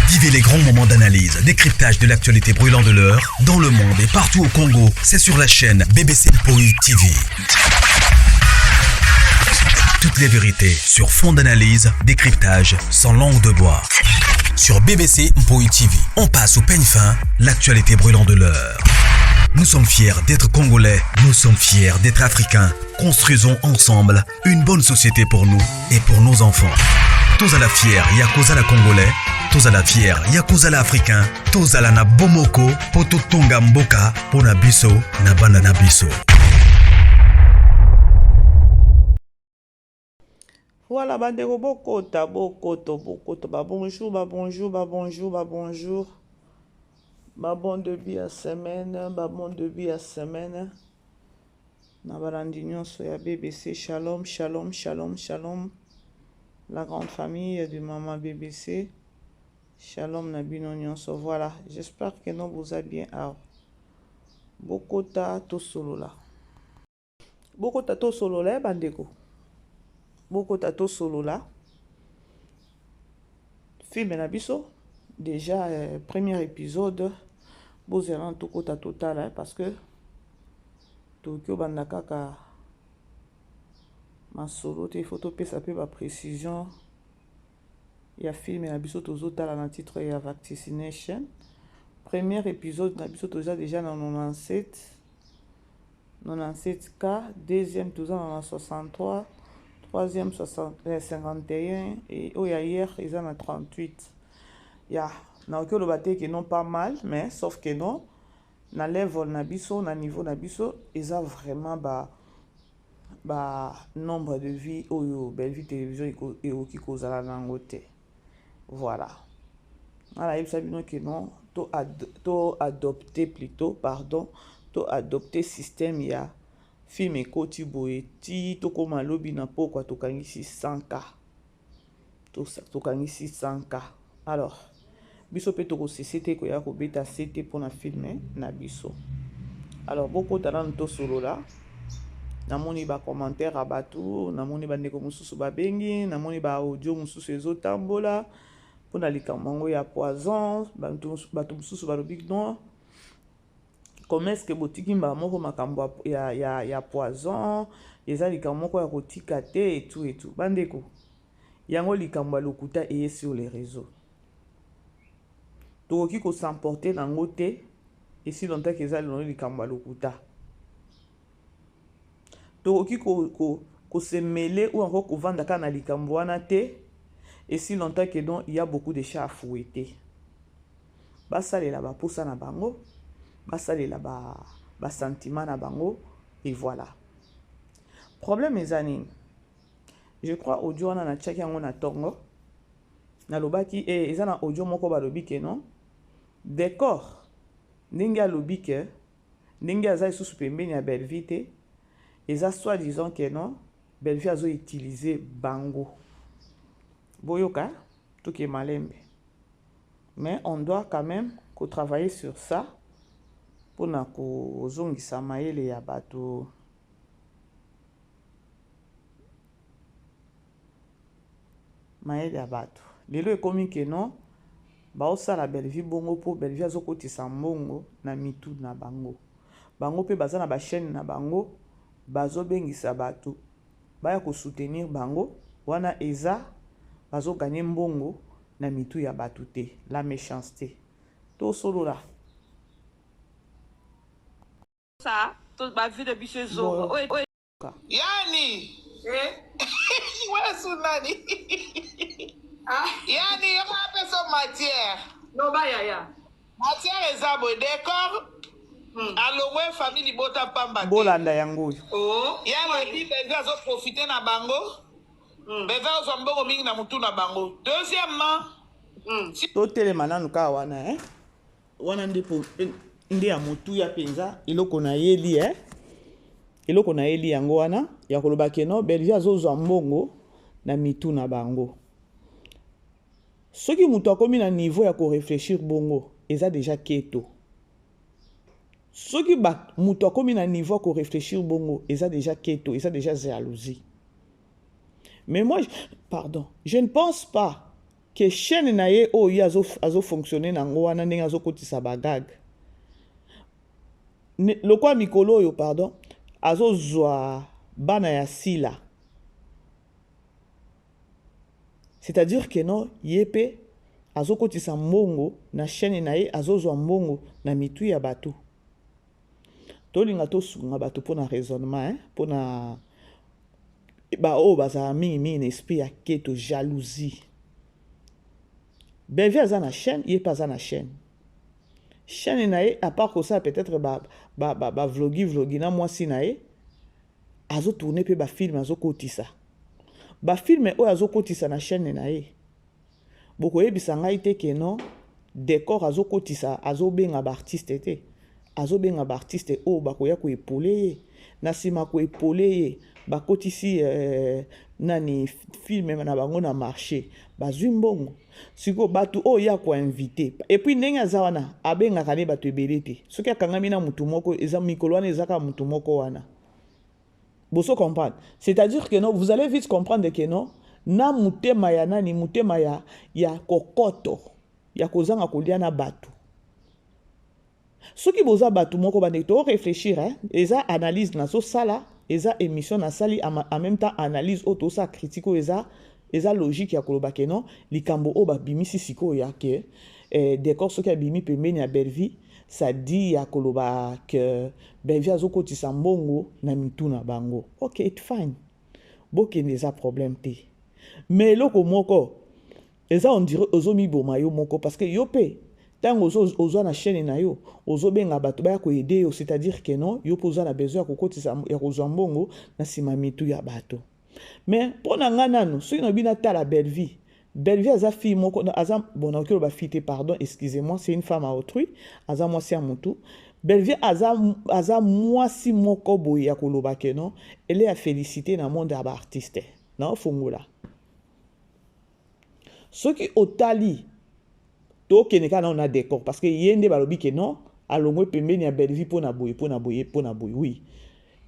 Vivez les grands moments d'analyse, décryptage de l'actualité brûlant de l'heure, dans le monde et partout au Congo. C'est sur la chaîne BBC Mpoi TV. Toutes les vérités sur fond d'analyse, décryptage, sans langue de bois. Sur BBC Mpoi TV, on passe au peigne fin, l'actualité brûlant de l'heure. Nous sommes fiers d'être Congolais, nous sommes fiers d'être Africains. Construisons ensemble une bonne société pour nous et pour nos enfants. Tous à la fière, Yakozala Congolais, tous à la fière, Yakozala Africain, tous à la na Bomoko, poto tonga mboka, pona biso, na banda na biso. Voilà, bandeko bokota, bonjour, bonjour. Bon début à semaine, bon début à semaine. Na balandi nyonso ya BBC, shalom. La grande famille du maman BBC. Shalom na bino nyonso. Voilà, j'espère que nous vous allez bien. Bokota to solo là. Bokota to solo là, bandeko. Bokota to solo là. Film na biso. Déjà, premier épisode. Vous allez tout kota total parce que Tokyo bandakaka ma solo te photo pe ça peut ba précision. Il y a film na biso tozotala na titre ya vaccination. Premier épisode na biso toza déjà na 97 cas, deuxième toza na 63, troisième 51 et hier ils en a 38. Ya na okyo lobate que non pas mal mais sauf que non na level na biso na niveau na biso ils ont vraiment nombre de vie oyo belle vie télévision et oki kozala nango te. Voilà il s'agit que non to adopter système ya film ekoti boye ti to koma lobi na pokwa to kangisi 100k to kangisi 100k. Alors biso pe toko cité ko ya ko beta cité pour na filmer na biso. Alors beaucoup talent to solo là namoni ba commentaire abatu namoni ba ndeko mususu ba bengi namoni ba audio mususu ezotambola pour na likambo ya poison batu mususu ba lobi non comment est-ce que botiki mba moko makambo ya poison eza likambo moko ya kotika te et tout bandeko yango likambo lokuta et sur les réseaux tokoki ko s'emporter nango te et si longtemps que ça le likambo lokuta tokoki ko se mêler ou encore ko vendre kana likambo wana te et si longtemps que donc il y a beaucoup de chats à fouetter basalela ba posa na bango basalela ba sentiment na bango et voilà problème ezani je crois audio wana na tchaki yango na tongo na lobaki eza na audio moko ba lobi ke non d'accord ndenge alobi ke ndenge aza lisusu pembeni ya Belleville te eza soi-disant que non Belleville azo utiliser bango boyoka toke malembe mais on doit quand même travailler sur ça pour na kozongisa mayele ya bato lelo ekomi ke non baosala Belleville bongo po Belleville azokotisa mbongo na mitu na bango pe baza na ba chaîne na bango bazobengisa bato baya ko soutenir bango wana eza bazoganye mbongo na mitu ya bato te la méchanceté to solo là ça to ba vie de biso zo yani wala sunani yani yo ma peso matière no ba ya matière ezabo décor alongwe famille bota pamba bolanda yango yana di beve azo profiter na bango beve azo mbongo mingi na mutu na bango. Deuxièmement to telema nanu ka wana wana ndipo nde ya mutu ya penza eloko na yeli yango wana ya koloba ke no Belleville azozwa mbongo na mitu na bango. Soki mutu akomi na niveau ya ko réfléchir bongo eza déjà keto. Soki mutu akomi na niveau ya ko réfléchir bongo eza déjà keto, eza déjà jalousie. Mais moi je ne pense pas ke chaîne na ye oyo azo fonctionner nango wana ndenge azokotisa bagag lokwa mikolo oyo pardon azozwa bana ya sila, c'est-à-dire que non ye pe azokotisa mbongo na chaîne na ye azozwa mbongo na mitu ya bato. Tolinga tosunga bato mpona raisonnement mpona oyo bazala mingi na esprit ya keto jalousie. Belvi aza na chaîne ye mpe aza na chaîne na ye à part kosala peut-être vlogi na mwasi na ye azotourne mpe bafilme azokotisa bafilme oyo azokotisa na chaîne na ye bokoyebisa ngai te ke non décor azokotisa azobenga baartiste te azobenga baartiste oyo bakoya koepole ye na nsima koepole ye bakotisi nani filme na bango na marché bazwi mbongo siko bato oyo ya koinvite epuis ndenge aza wana abengaka ne bato ebele te soki akangami na mutu moko eza mikolo wana ezaka mutu moko wana boso comprendre, c'est-à-dire que non vous allez vite comprendre que non na mutema ya nani mutema ya kokoto ya kozanga kolia na bato soki boza bato moko bande to réfléchir eza analyse na so sala eza émission na sali en même temps analyse auto sa critique eza logique ya koloba ke non likambo o ba bimisi siko ya ke décor soki abimi pembeni ya Belvi ça dit ya koloba que Belvi azokotisa mbongo na mitu na bango. OK, it's fine. Bokende eza problème te. Mais loko moko eza on dirait ozomi boma yo moko parce que yo pe tango ozo na chaîne na yo ozo benga bato ba ko aider yo, c'est-à-dire que non yo poza na besoin ya kokotisa ya kozwa mbongo na sima mitu ya bato. Mais pona nga nano soki na bina tala Belvi aza fille moko aza bon na okelo ba fille pardon excusez-moi c'est une femme à autrui aza mwasi ya mutu Belvi aza mwasi moko boye ya koloba ke non elle est à féliciter na monde ya ba artiste na fongola soki otali to keneka na on a décor parce que yende balobi ke non alongwe pembeni ya Belvi pona boye oui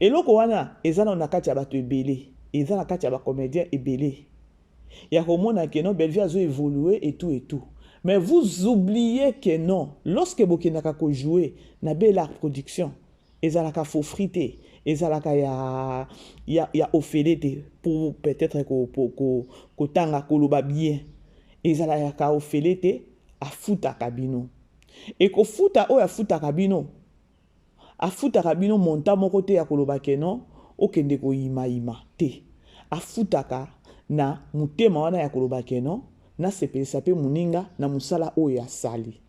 eloko wana eza na kati ya bato ebele eza na kati ya ba comédien ebele ya komona ke non Belvi azo évoluer et tout mais vous oubliez que non lorsque bokendaka ko jouer na belle production ezalaka faux frité ezalaka ya ofélete pour peut-être ko tanga koloba bien ezalaka ofélete afutaka bino et ko futa oyo afutaka bino monta moko te ya koloba ke non okende ko ima te afutaka na mutema wana ya koloba ke non na sepelisa pe muninga na musala oyo ya sali.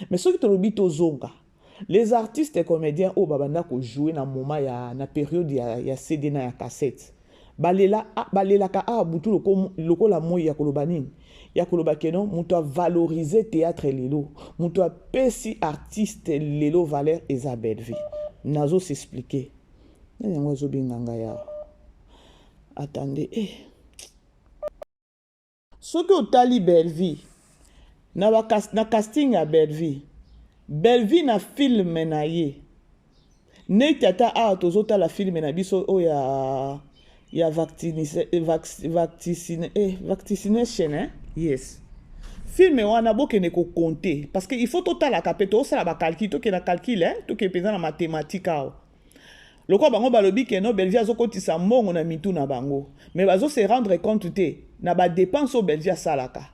Mais soki tolobi tozonga les artistes et comédiens oyo babanda ko jouer na moment na période ya CD na ya cassette balelaka butu lokola moi ya koloba nini ya koloba ke non mutu a valoriser théâtre lelo mutu a pesi artiste lelo valeur eza Belvi nazo s'expliquer yango ezobinganga ya attendez soki otali Belvi na casting ya Belvi na film na ye neti ata awa tozotala film na biso oyo ya vaccination yes film wana bokende ko compter parce que il faut totalaka pe tosala ba calcul tokena calcul toke peza na mathématique awa loko bango balobi ke no Belvi azokotisa mbongo na mitu na bango mais bazo se rendre compte te na ba dépense o Belvi asalaka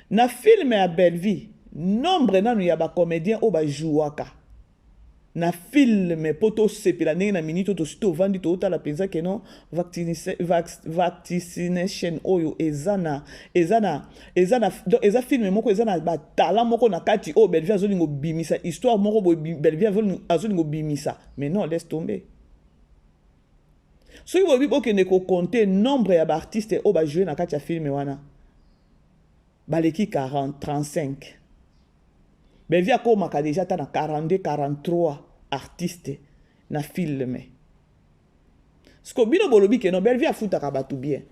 na film ya Belvi nombre nanu ya ba comédien o ba jouaka na film poto sepela ndenge na minute to sito vandi to tala penza ke no vaccination oyo eza film moko eza na ba talent moko na kati o Belvi azolingo bimisa histoire moko bo Belvi azolingo bimisa mais non laisse tomber soki bobi bokende ko compter nombre ya ba artiste o ba jouer na kati ya film wana baleki 40 35 Belvi akomaka déjà ta na 42 43 artistes na film sko bino bolobi ke no Belvi afutaka batu bien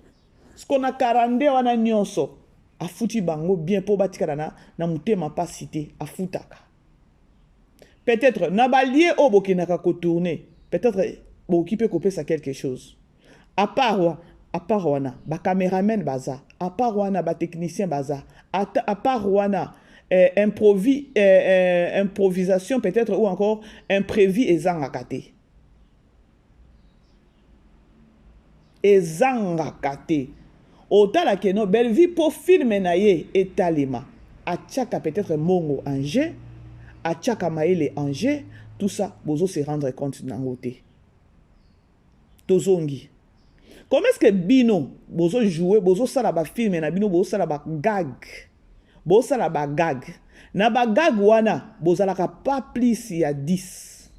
sko na 42 wana nyonso afuti bango bien po batika na mutema pas cité afutaka peut-être na balie o bokenaka ko tourner peut-être bo occupé kopesa quelque chose à part wana ba cameraman baza à part wana ba technicien baza à part wana improvisation peut-être ou encore imprévu ezangaka te ezangaka te otala ke no belle vie po filme na ye etalema atiaka peut-être mongo en jeu atiaka maele en jeu tout ça bozo se rendre compte nango te tozongi. Comment est-ce que bino bozo jouer bozo sala ba film na bino bozo sala ba gag bozo sala ba gag na ba gag wana bozalaka pas plus ya 10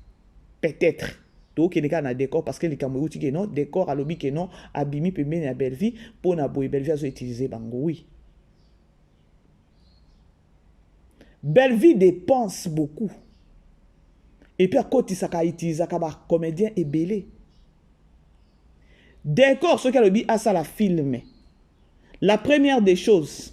peut-être to ke na décor parce que les camerounais que non décor alobi que non abimi pembeni ya belle vie pour na boy belle vie azo utiliser bango oui belle vie dépense beaucoup et puis à côté ça ka utiliser ka ba comédien ebelé. Décor, ce qu'elle dit à ça la film. La première des choses,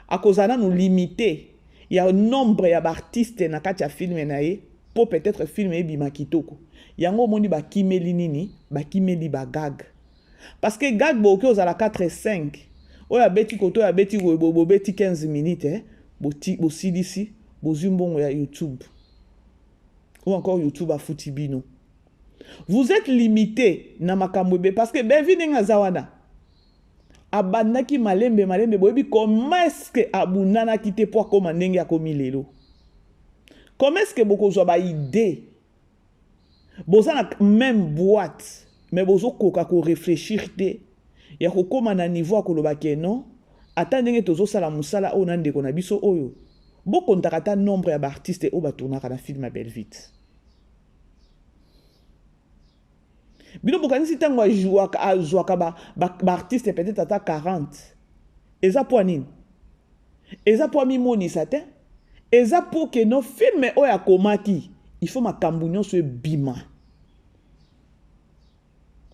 à cause de nous limiter, il y a un nombre d'artistes qui ont filmé pour peut-être filmer bima kitoko. Il y a un moment qui kimeli nini, kimeli ba gag. Parce que gag beaucoup aux à la 4 et 5. Oh ya beti koto ya beti bo beti 15 minutes bo CDC, bo zumbongo ya YouTube. Ou encore YouTube à Futibino. Vous êtes limité na makamwebe parce que Belvi nenga zawana abandaki malembe boyebi comment est-ce que abunana kite po koma ndenge ya komi lelo comment est-ce que boko zo ba idée bozana même boîte mais bozo koka ko réfléchir te ya ko koma na niveau akoloba ke non ata ndenge tozo sala musala o na ndeko na biso oyo boko ntakata nombre ya artistes o batonaka na film ya Belvite. Bino bokanisi tango azwaka ba artiste peut-être ata 40. Eza po nini? Eza po mimonisa te? Eza po ke no film oyo akomaki, il faut makambo nyonso ebima.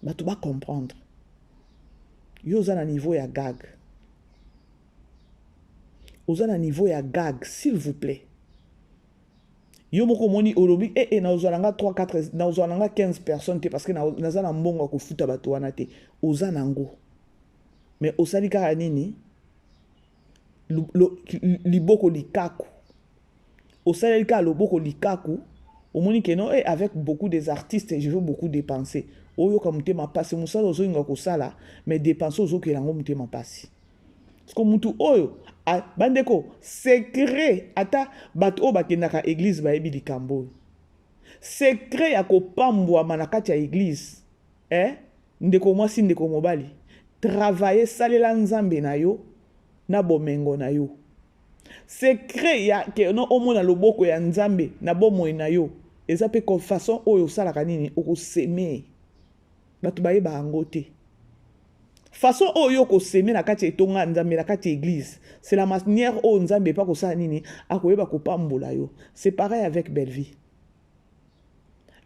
Bato ba comprendre. Yo oza na niveau ya gag. Oza na niveau ya gag, s'il vous plaît. Yo moko moni olobi na ozalanga 3 4 na ozalanga 15 personnes te parce que na za na mbongo ko futa bato wana te oza nango mais osali kaka nini liboko likaku osali kaka loboko likaku omoni ke non avec beaucoup des artistes je veux beaucoup dépenser oyo ka mutema pasi musala ozoinga ko sala mais dépenser ozoke lango mutema pasi parce que mutu oyo bandeko secret ata bato o bakendaka église bayebi likambo secret ya kopambwama na kati ya église ndeko mwasi ndeko mobali travailler salela nzambe na yo na bomengo na yo secret ya ke no omona loboko ya nzambe na bomoi na yo eza pe ko façon oyo salaka nini okoseme bato bayeba yango te. Façon oyo ko seme na kati etonga nzambe na kati église, c'est la manière o nzambe pa ko sa nini akoyeba ko pambola yo. C'est pareil avec Bellevie.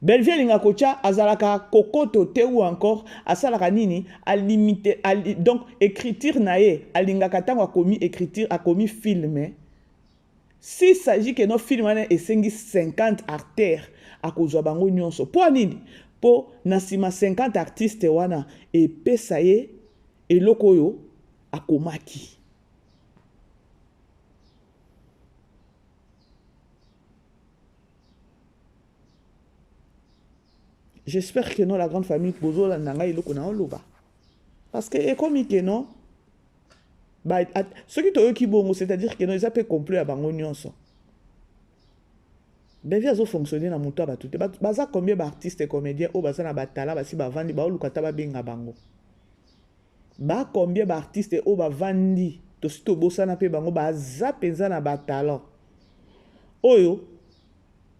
Bellevie linga kocha azalaka kokoto te ou encore asalaka nini a limiter donc écriture nae alinga katango akomi écriture akomi film. S'il s'agit que nos films wana esengi 50 artères akozwa bango nyonso. Po nini? Po nasima 50 artistes wana e pesa ye et lokoyo akomaki. J'espère que non la grande famille bozo la nanga iloko na oloba. Parce que ekomi que non ba ce qui to ki bongo c'est-à-dire que non ils appellent complet à bango nyonso. Bevia zo fonctionner na muto ba tout. Baza combien d'artistes et comédiens au baza na batala basi ba vandi ba oluka ta ba benga bango. Ba combien d'artistes au ba vandi to sito bosana pe bango ba za penza na ba talent oyo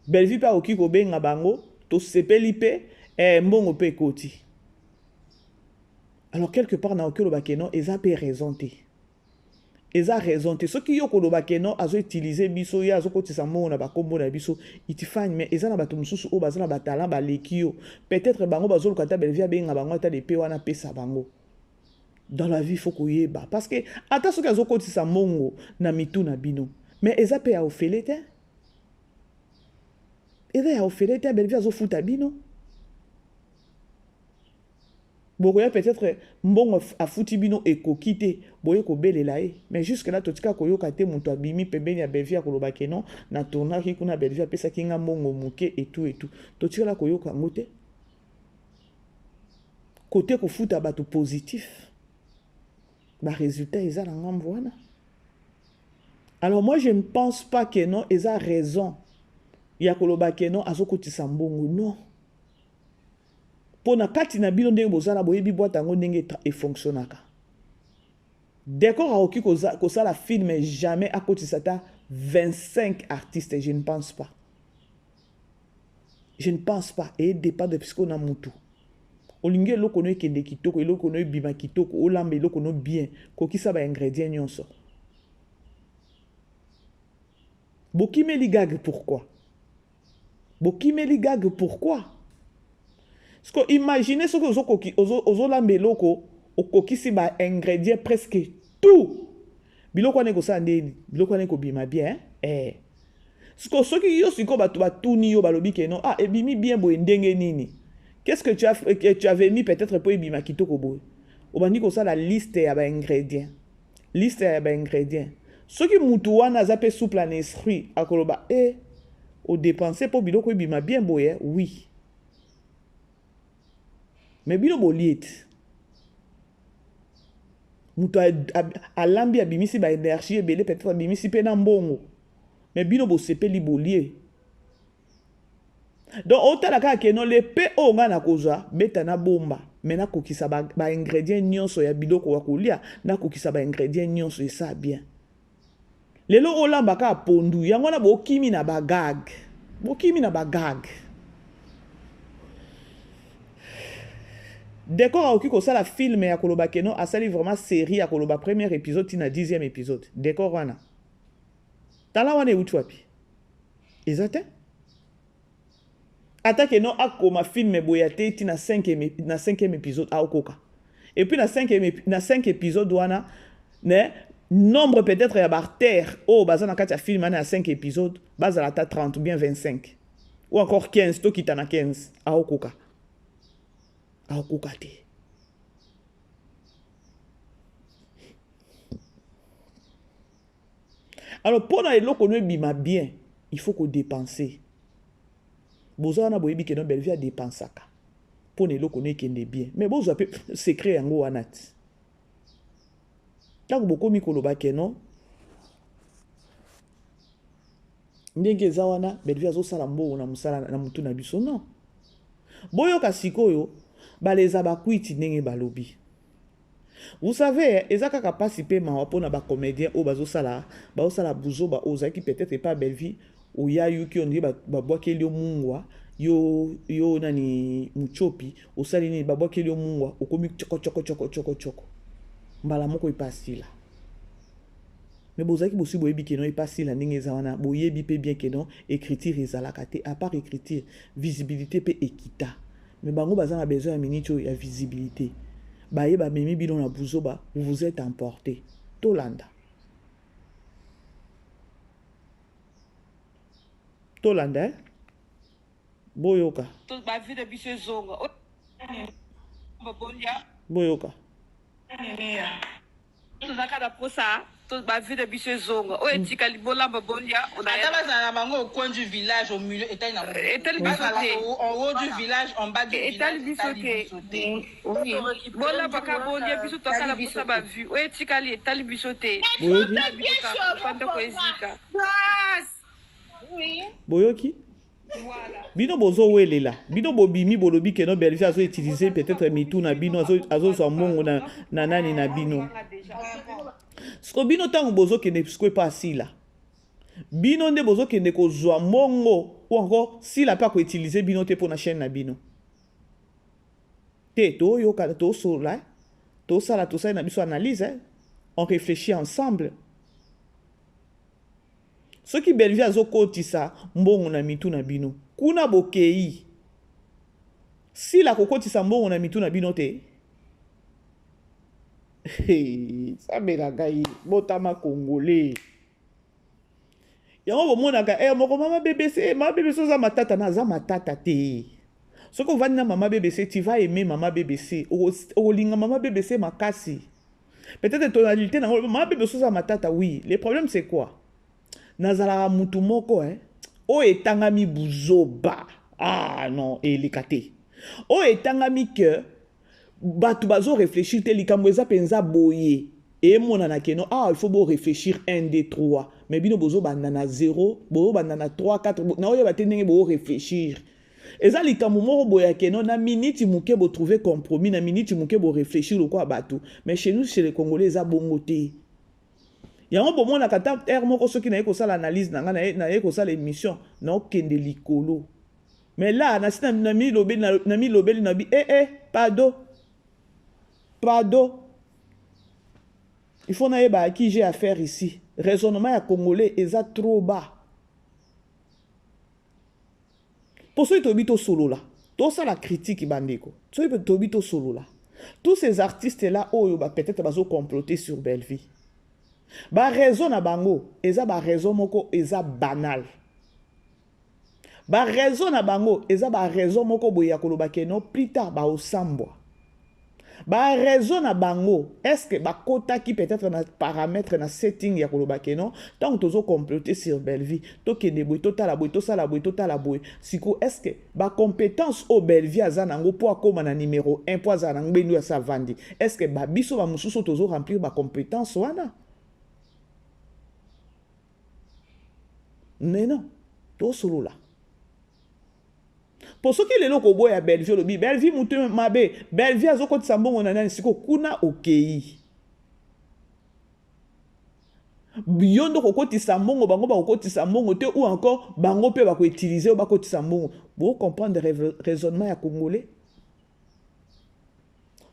Bellevie pa oki ko benga bango to sepeli pe mbongo pe koti. Alors quelque part na okelo bakeno eza pe raison te eza raison te soki yo koloba bakeno azo utiliser biso ya azo kotisa mbongo na bakombo na biso itifanye mais eza na bato mususu o baza na batala ba lekio peut-être bango bazo lukata Bellevie benga bango ata de pe wana pesa bango. Dans la vie, il faut qu'on y ait bas. Parce que, attention qu'elles ont côté sa mongo, na mitou na bino. Mais elles ont payé à offrir, elles ont offert, Bellevie, elles ont foutu à bino. bokoya peut-être mbongo afuti bino ekoki te boye kobelela ye mais jusque là totika koyoka te moto abimi pembeni ya Bellevue akoloba ke non na tournaki kuna Bellevue apesaki nga mbongo moke et tout totika la koyoka yango te côté kofuta bato positif ba résultat eza na ngambo wana. Alors moi je ne pense pas que non eza raison ya koloba ke non azokotisa mbongo non. Pona kati na bino ndenge bozala boyebi boîte yango ndenge efonctionnaka. D'accord aoki kosala film jamais akotisa ta 25 artistes, je ne pense pas. Je ne pense pas et dépend de puisqu'on a mutu. Olingi eloko no ekende kitoko eloko no ebima kitoko olamba eloko no bien kokisa ba ingrédients nyonso. Bokimeli gag pourquoi? Bokimeli gag pourquoi? Parce que imaginez ce que ozo lambeloko okokisi ba ingrédients presque tout. Biloko ane ko sa ndeni, biloko ane ko bima bien Parce que ceux qui yo siko ba tuni yo balobi ke non ebimi bien boye ndenge nini. Qu'est-ce que tu avais mis peut-être pour ebima kitoko boye. Obandi ko sa la liste ya ba ingrédients. Liste ya ba ingrédients. Ceux qui mutu wana zape souple en esprit akoloba o dépenser pour biloko ebima bien boye oui. Mais bino boliet. Muto alambi abimisi ba énergie ebele peut-être abimisi pe na mbongo. Mais bino bo sepeli bolier. Donc otala ka ke non le pe o nga na kozwa beta na bomba. Mais na kokisa ba ingrédients nyonso ya biloko wa kolia na kokisa ba ingrédients nyonso et ça bien. Lelo olamba ka pondu yango na bo kimi na ba gag. Bo kimi na ba gag. D'accord aoki ko sala film ya koloba keno asali vraiment série ya koloba premier épisode tina 10e épisode. D'accord wana. Tala wana eutu wapi. Ezate? Atake no akoma film boyate tina 5e épisode aokoka. Et puis na 5 épisodes wana ne nombre peut-être ya barter bazana kati ya film na 5 épisodes bazala ta 30 ou bien 25 ou encore 15 to kitana 15 aokoka. Aokokate. Alors pour na eloko no bima bien, il faut qu'on dépense. Boza na boyebi ke no Bellevue a dépensaka. Pour na eloko no ekende bien. Mais boza pe secret yango wanati. Tango bokomi koloba ke no ndenge za wana Bellevue azosala mbongo na musala na mutu na biso non. Boyoka sikoyo baleza bakwiti ndenge balobi. Vous savez, ezaka kapasi pe mawa pona ba comédien o bazosala buzoba ozaki peut-être pas Bellevue o ya yuki on dit ba boakeli yo mungwa yo nani muchopi osali ni ba boakeli yo mungwa okomi choko mbala moko ipasi la. Mais bozaki bosi boyebi ke non ipasi la ndenge za wana boyebi pe bien ke non écriture ezalaka te à part écriture visibilité pe ekita. Mais bango baza na besoin ya minute ya visibilité. Baye ba memi bino na buzoba, vous êtes emporté. Tolanda. Tolanda. Boyoka. To ba vie de biso zonga. Boyoka. To zakada posa. To ba vie de biso zonga. O etika libola babolia. Ata bazala bango au coin du village au milieu état na en haut du village en bas du village oui bola baka bolia biso to kala posa ba vue. O etika li etali biso te. Boyoki. Voilà. Bino bozo welela. Bino bobimi bolobi ke no Bellevue azo utiliser peut-être mitu na bino azo so mongo na nani na bino. Sko bino tango bozo kende psko pa sila. Bino nde bozo kende ko zwa mongo ou encore sila pa ko utiliser bino te pour na chaîne na bino. Te to yo ka to so la. To sala to sa na biso analyse. On réfléchit ensemble. Ce qui Bellevue azo kotisa mbongo na mitu na bino. Kuna bokei. Si la kokotisa mbongo na mitu na bino te. Ça me la gagne. Botama congolais. Yango bomonaka moko mama BBC, ma BBC za matata na za matata te. Ce qu'on va dire maman BBC, tu vas aimer maman BBC. Au linga maman BBC makasi. Peut-être tonalité na maman BBC ça matata oui. Le problème c'est quoi? Nazala mutu moko o etangami buzoba. Ah non, elikate. O etangami que batu bazo réfléchir te likambo eza penza boye. Et mon anakeno il faut beau réfléchir 1 2 3. Mais bino bozo banana 0, bozo banana 3 4 na oyo batendenge bo réfléchir. Eza likambo moko boya keno na minute muke bo trouver compromis na minute muke bo réfléchir le quoi batu. Mais chez nous chez les Congolais eza bongote. Yango bo mona kata er moko soki na yeko sala analyse na yeko sala émission na okende likolo. Mais là na sina na mi lobeli na bi pardon. Il faut na yeba à qui j'ai affaire ici. Raisonnement ya Congolais eza trop bas. Pour ceux qui tombent solo là, tout ça la critique bandeko. Ceux qui tombent solo là, tous ces artistes là, peut-être bazo comploter sur Belleville. Ba raison na bango, eza ba raison moko eza banal. Ba raison na bango, eza ba raison moko boya koloba keno plus tard ba osambwa. Ba raison na bango, est-ce que ba kota qui peut-être na paramètre na setting ya koloba keno, tant que tozo comploter sur Belleville, to ke deboy tota la boy, to sala boy, tota la boy. Siko est-ce que ba compétence au Belleville azanango po akoma na numéro 1 po azanango benu ya savandi. Est-ce que ba biso ba mususu tozo remplir ba compétence wana? Mais non, tout solo là. Pour ceux qui les locaux boy à Belleville, Belleville mutu mabe, Belleville a zoko tsambongo na siko kuna okei. Biyondo koko tisambongo bango ba koko tisambongo te ou encore bango pe ba ko utiliser ou ba ko tisambongo. Vous comprendre le raisonnement ya congolais.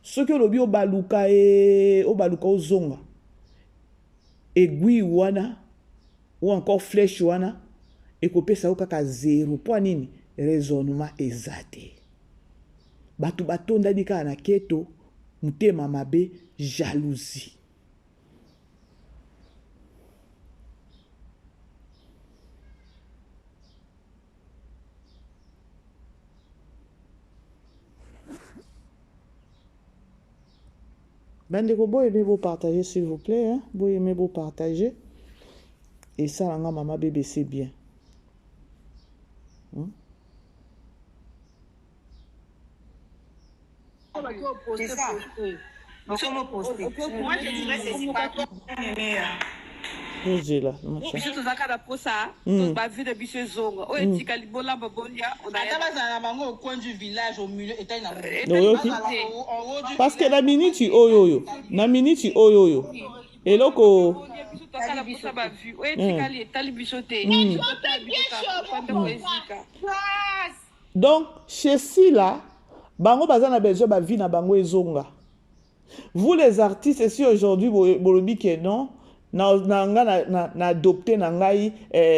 Ceux qui lobi o baluka o zonga. Aiguille wana ou encore flèche wana et kopé ça kaka 0 point nini raisonnement exact. Batu batonda dika na keto mutema mabe jalousie. Bandeko, vous aimez vous partager s'il vous plaît, hein? Vous aimez vous partager. Et ça, la maman bébé, c'est bien. C'est ça. Moi, je dirais que c'est pas trop. J'ai là. Biso tozaka pour ça, tous ba vie de biso zonga. O etika libola babolia, on a Atala bango au coin du village au milieu et na. Parce que la minute oyoyo, na minute oyoyo. Et loko biso tokala pour ça ba vue. O etika li tali biso te. Donc chez si là, bango bazana besoin ba vie na bango ezonga. Vous les artistes ici aujourd'hui bolobi que non. Na adopté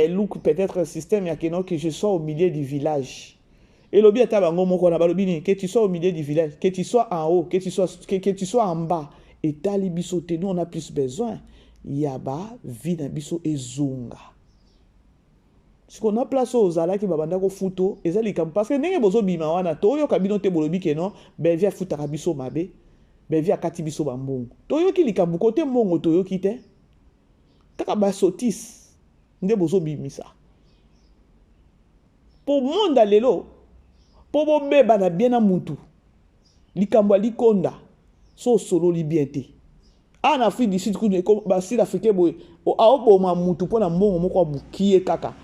look peut-être un système ya que je sois au milieu du village. Et l'obi ata bango moko na balobi que tu sois au milieu du village, que tu sois en haut, que tu sois en bas. Et tali biso te nous on a plus besoin. Yaba vie na biso ezonga. Ce qu'on a place aux ala qui babanda ko futo ezali kam parce que ndenge bozo bima wana to yo kabino te bolobi que non ben via futa biso mabe. Ben via kati biso bambongo. To yo ki likambu kote mbongo to yo kite. Taka ba sotis nde bozo bimisa po monde lelo po bo beba na bien na mutu likambo likonda so solo li bien te en Afrique du Sud ko ba sud africain boy o boma mutu pona mbongo moko bukie kaka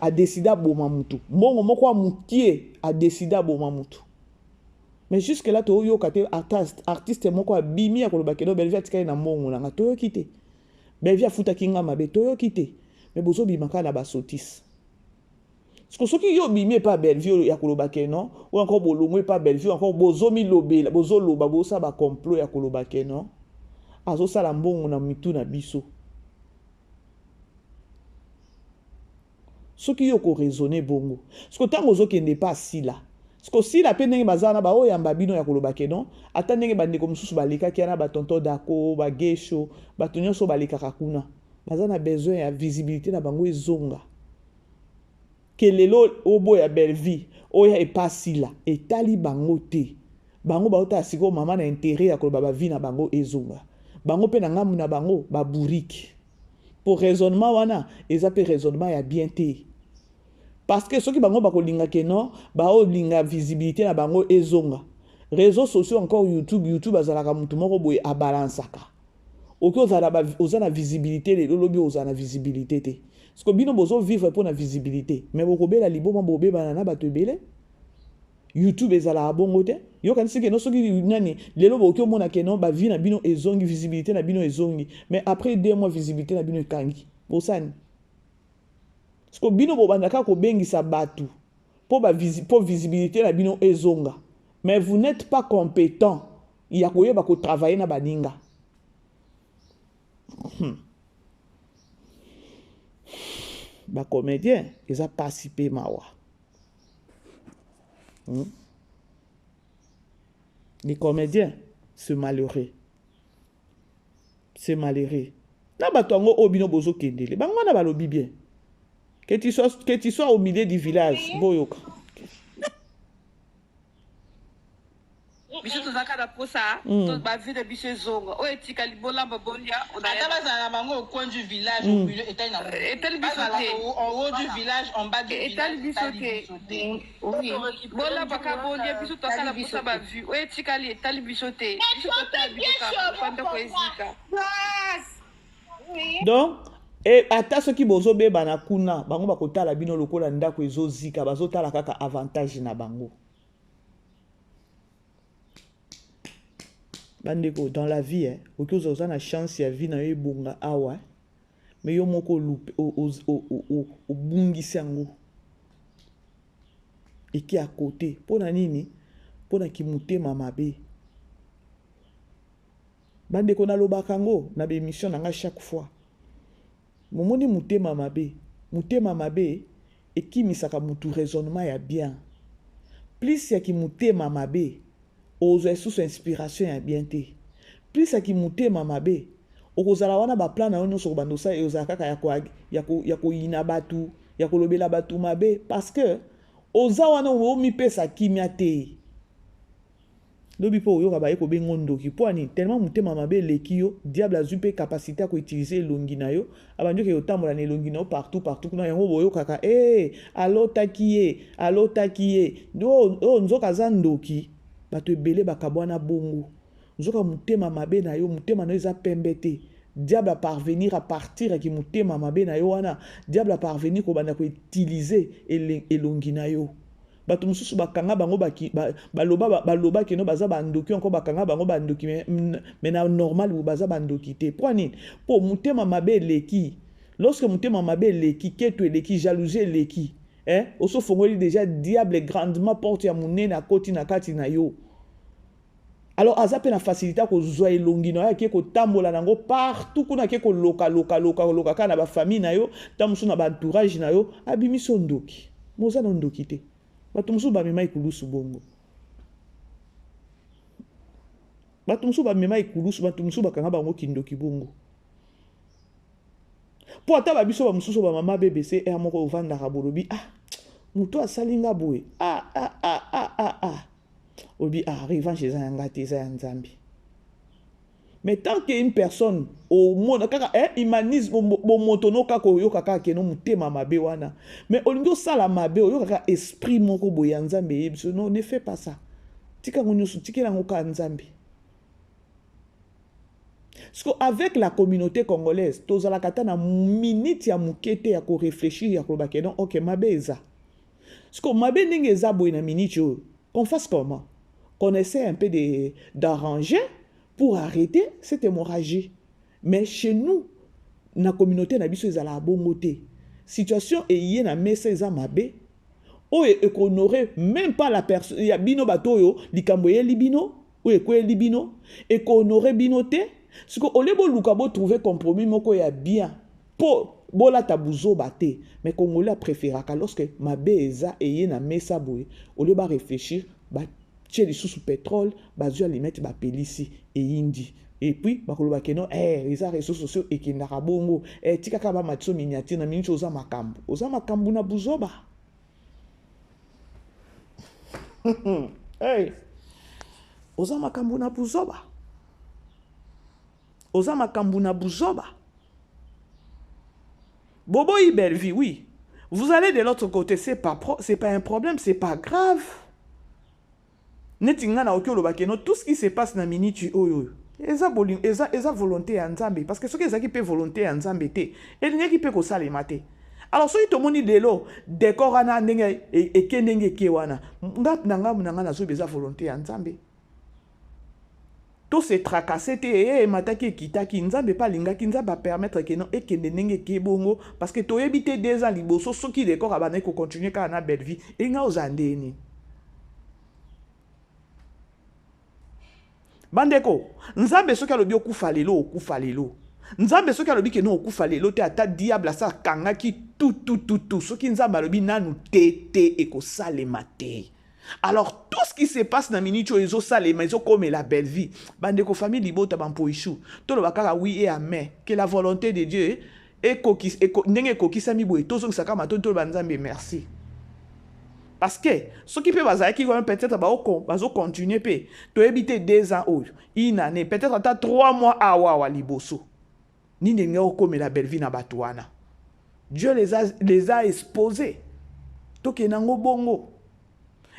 a décider boma mutu mbongo moko mukie a décider boma mutu mais jusque là to yo kate artiste moko bimi ya koloba kelo belvia tika na mbongo na to yo kite Bevia futa kinga mabe to yo kite mais bozo bimaka na ba sotis. Parce que ceux qui yo bimé pas Belleville ya koloba non ou encore bolongwe pas Belleville encore bozo mi lobela bozo loba bosa ba complot ya koloba non azo sala mbongo na mitu na biso. Ceux qui yo ko raisonner bongo. Parce que tant bozo kende pas si là. Parce que si la peine bazana ba oyamba bino ya koloba non atandenge bande comme susu balika kiana ba tonto dako ba gesho ba tonyo so balika kakuna bazana besoin ya visibilité na bango ezonga kelelo obo ya Belleville oya epasi la etali bango te bango baota siko mama na intérêt ya koloba ba vie na bango ezonga bango pe na ngamu na bango ba bourrique pour raisonnement wana eza pe raisonnement ya bien te parce que soki bango bakolinga ke non baolinga visibilité na bango ezonga réseaux sociaux encore YouTube azalaka mutu moko boye abalansaka oki oza na visibilité lelo lobi oza na visibilité te parce que bino bozo vivre pour na visibilité mais bokobela liboma bobebana na bato ebele YouTube ezala bongo te yo kanisi ke no soki nani lelo boki omona ke non ba vie na bino ezongi visibilité na bino ezongi mais après 2 mois visibilité na bino ekangi bosani parce que bino bobandaka ko bengisa batu pour visibilité na bino ezonga mais vous n'êtes pas compétent ya koyeba ko travailler na baninga ba comédien ils a participé mawa les comédiens c'est malheureux na batongo obino bozo kendele bango na balobi bien que tu sois au milieu du village boyoka biso tozalaka na posa to bavi na biso ezonga oyo etikali bolamba bolia ata bazala na bango au coin du village au milieu etali na etali biso te en haut du village en bas du village etali biso te bolamba ka bolia biso tozalaka na posa bavi oyo etikali etali biso te biso totala biso panda koezika donc ata soki bozobeba na kuna bango bakotala bino lokola ndako ezozika bazotala kaka avantage na bango bandeko dans la vie oki oza na chance ya vie na yo ebonga awa mais yo moko obungisi yango eki à côté mpona nini mpona kimotema mabe bandeko nalobaka yango na bémission na nga chaque fois momoni motema mabe ekimisaka mutu raisonnement ya bien plus ya kimotema mabe ozwa sous inspiration ya bien te plus ya kimotema mabe okozala wana baplan na yo nyonso kobandosa ezala kaka ya koyina batu ya kolobela batu mabe parce que oza wana omipesa kimia te lobi po oyoka baye kobengo ndoki po ani tellement motema mabe eleki yo diable azwi mpe capacité ya koutilize elongi na yo abandi oke otambola na elongi na yo partout kuna yango boyokaka alotaki ye oyo nzoka aza ndoki bato ebele bakabwana bongo nzoka motema mabe na yo motema na yo eza pembe te diable parvenir à partir ya motema mabe na yo wana diable parvenir kobanda koutilize elongi na yo bato mosusu bakanga bango baloba keno baza bandoki encore bakanga bango bandoki mais na normal baza bandoki te po nini po motema mabe eleki lorsque motema mabe eleki keto eleki jalousie eleki oso fongoli déjà diable grandement porte ya monene akoti na kati na yo alors aza pe na facilité kozwa elongi na yo ake kotambola nango partout kuna ake koloka kaka na bafamille na yo ta mosusu na baentourage na yo abimiso ndoki moza na ndoki te bato mosusu bamema ekulusu bongo bato mosusu bamema ekulusu bato mosusu bakanga bango kindoki bongo po ata babiso bamosusu bamama BBC moko ovandaka bolobi moto asalinga boye obi revanche eza yanga te eza ya nzambe mais tant que une personne omona kaka humanisme bomotono kaka oyoka kaka keno motema mabe wana mais olingi osala mabe oyoka kaka esprit moko boye ya nzambe eyebiso non ne fais pas ça tika ngo nyonso tikela ngo ka nzambe parce que avec la communauté congolaise tozalaka ta na minute ya mokete ya koréfléchir ya koloba ke non ok mabe eza parce que mabe ndenge eza boye na minute oyo qu'on fasse comment qu'on essaie un peu d'arranger pour arrêter cette hémorragie. Mais chez nous, dans la communauté, na biso ezala bongo te. Situation eye na mesa eza mabe. Oye ekonorer même pas la personne. Ya bino batoyo likambo ye libino, oye ko libino, ekonorer bino te. Parce que olebo luka bo trouver compromis moko ya bien. Po bola tabuzo bate. Mais Congolais préféraka lorsque mabe eza eye na mesa boye, oleba réfléchir ba tcheli sous pétrole, bazua li mettre ba pelisi et indi. Et puis bakoloba keno les réseaux sociaux et ki ndaka bongo tika ka ba matso miniature na mincho oza makambu na buzoba. Hey, oza makambo na buzoba. Oza makambo na buzoba. Bobo Ibelvi, oui. Vous allez de l'autre côté, c'est pas un problème, c'est pas grave. Netinga na okyo lobakeno, tout ce qui se passe na minute oyo. Eza volonté en Nzambe. Parce que ce qui est peut volonté en Nzambe te, et n'y a qui peut ko salema te. Alors, si tu moni delo, décor ana ndenge et kenenge kewana, ngat nanga na zo beza volonté en Nzambe. Tout se tracasser te et mataki kitaki Nzambe pas linga ki Nzambe permettre que non et que ndenge ke bongo parce que to ebité des ans liboso so ki décor abana ko continuer ka na belle vie et nga ozandeni. Bandeko, Nzambe soki alobi okufa lelo. Nzambe soki alobi ke no okufa lelo te ata diable sa kangaki tout. Soki Nzambe alobi nanu te ekosalema te. Alors tout ce qui se passe dans minute ezo salema ezo comme la belle vie. Bandeko famille libota bampoishu. To lo bakaka oui et amen. Que la volonté de Dieu ndenge kokisami boye tozo saka mato to banzambe merci. Parce que ceux qui peuvent qui vont peut-être bazo continuer pe to éviter 2 ans ou une année peut-être ata 3 mois awa liboso ni ndenge comme la belle vie na batuana. Dieu les a exposés to kenango bongo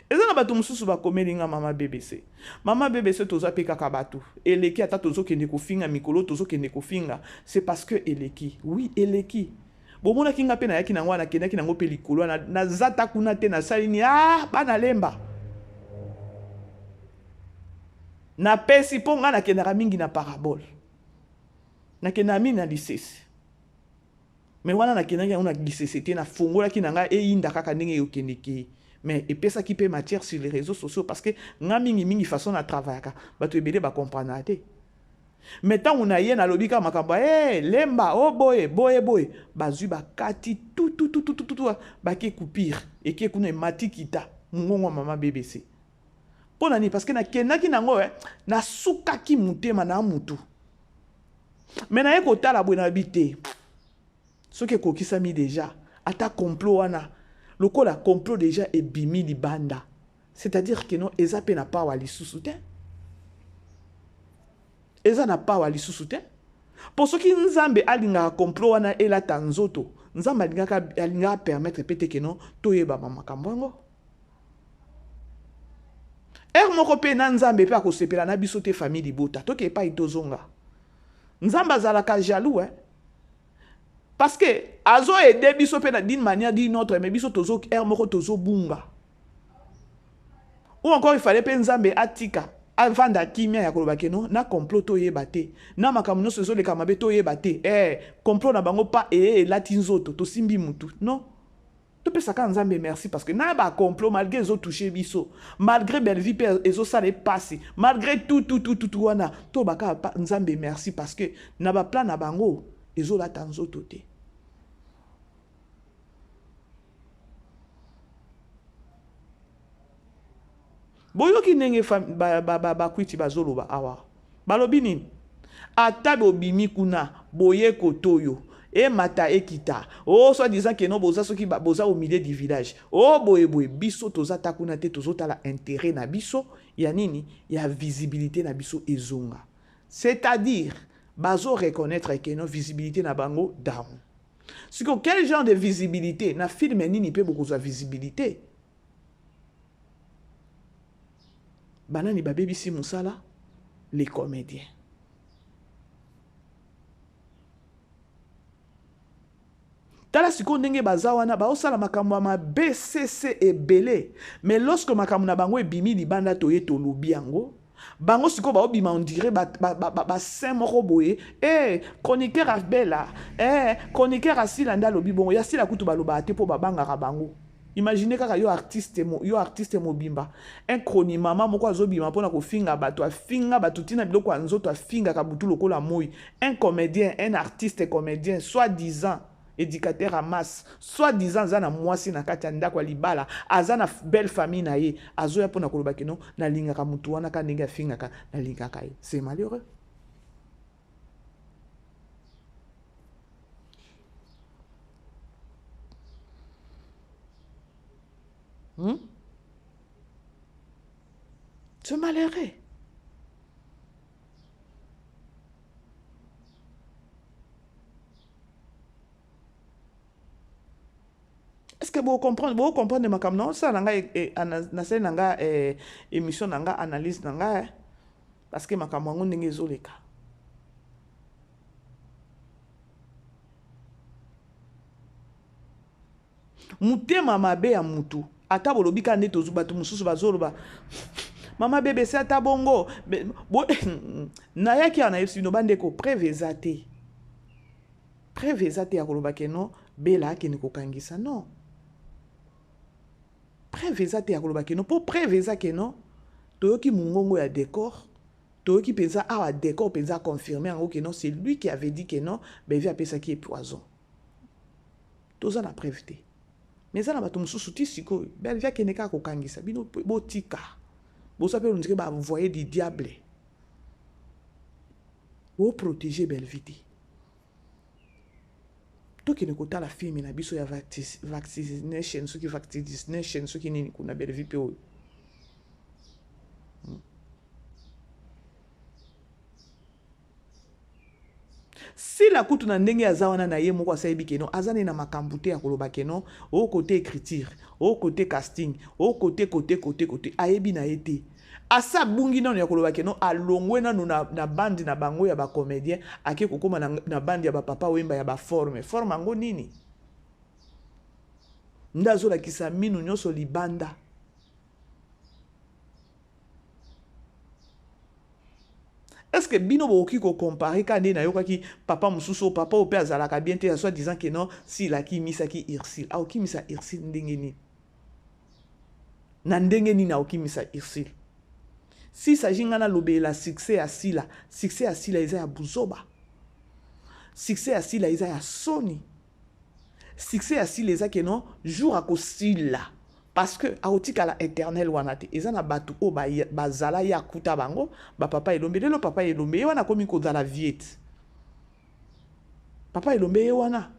eza na batu mususu bakomelinga mama BBC toza pe kaka batu eleki ata tozo kende kofinga mikolo tozo kende kofinga c'est parce que eleki oui eleki bomona kinga pe na yaki na ngwana kendaki nango pe likolo na zata kuna te na salini bana lemba na pesi po nga na kendaka mingi na parabole na kenda mingi na lisese mais wana na kendaki na lisese te na fongola ki na nga eyinda kaka ndenge yokendeki mais epesa ki pe matière sur les réseaux sociaux parce que nga mingi façon na travailler bato ebele ba comprendre te. Mais tant on a yé na lobika makamba lemba boye bazui bakati tout baki coupir et qui kuna mati kita ngongo mama BBC pona ni parce que na kenaki nango na sukaki mutema na mutu mais na yeko tala bwana bité ce que kokisami déjà ata complot wana lokola complot déjà ebimi libanda c'est-à-dire que non ezape na pa wali susuté eza na pa wali susuté pour ce qui Nzambe alinga complot wana elata nzoto Nzambe alinga permettre pete que non toyeba mama kambongo moko pe na Nzambe pe akosepela na biso te famille libota to ke pa itozonga Nzambe azalaka jaloux parce que azo aider biso pe na d'une manière d'une autre mais biso tozo moko tozo bunga ou encore il fallait pe Nzambe atika avant d'akimia ya koloba keno na complot to yeba te na makambo nyonso ezo leka mabe to yeba te complot na bango pa elati nzoto to simbi mutu non to pesa ka Nzambe merci parce que na ba complot malgré ezo toucher biso malgré belle vie ezo sale passe malgré tout wana to baka Nzambe merci parce que na ba plan na bango ezo lata nzoto te. Boyoki ndenge bakwiti bazoloba awa balobi nini ata bobimi kuna boye kotoyo mata ekita soit disant que non boza soki boza au milieu du village boye biso toza takuna te tozotala intérêt na biso ya nini ya visibilité na biso ezonga c'est-à-dire bazo reconnaître que non visibilité na bango down. Quel genre de visibilité na film nini pe beaucoup de visibilité banani babebisi musala les comédiens tala siko ndenge baza wana baosala makambo ya BCC ebele mais lorsque makambo na bango ebimi libanda toye tolobi yango bango siko baobima on dirait basin moko boye chroniqueur abela chroniqueur asila nda lobi bongo ya sila kutu baloba te po babangaka bango. Imaginez kaka yo artiste mobimba un chronique mama moko azobima pona ko finga bato tina biloko anzoto afinga ka butu lokola moi un comédien un artiste comédien soi-disant éducateur à masse soi-disant zana mwasi na kati ndako libala azana belle famille na ye azoya pona koloba keno na linga ka mutu wana ka ndenge afinga ka na linga ka ye c'est malheureux. Ce malheureux. Est-ce que vous comprenez ma cam non ça nanga na nanga émission nanga analyse nanga parce que ma cam ngo ndenge zoleka. Mutema mabe ya mutu ata bolobi ka nde tozu batu mususu bazoloba mama bébé c'est ata bongo na yaki ana yesino bandeko prévezate ya koloba ke no bela ke ne kokangisa non prévezate ya koloba ke no po préveza ke no toyoki mungongo ya décor toyoki penza awa décor penza confirmer en que non c'est lui qui avait dit que non bevi apesa ki est poison toza na prévité. Mais ça n'a pas tout souci siko belle via keneka ko kangisa bino botika bosa pe on dirait ba voyer du diable o protéger belle vite to ki ne kota la film na biso ya vaccination ce qui vaccination ce qui ni kuna belle vie pe o si la kutu na ndenge azawana na ye moko asayebi keno azane na makambu te ya koloba keno au côté écriture au côté casting au côté ayebi na ye te asa bungi nano ya koloba keno alongwe nano na bandi na bango ya ba comédien ake kokoma na bandi ya ba papa wemba ya ba forme ango nini ndazo la kisa minu nyoso libanda. Est-ce que bino boki ko comparer quand na yoka ki papa mususu papa ope azalaka bien te soit disant que non si la ki misaki irsil a oki misa irsil ndenge ni na ndenge ni na oki misa irsil si s'agit ngana lobela succès à sila eza ya buzoba succès à sila eza ya soni succès à sila eza que non jour à kosila parce que aotika la éternel wanate ezana batu o bazala ya kuta bango ba papa elombe lelo papa elombe wana komi ko za la viete papa elombe wana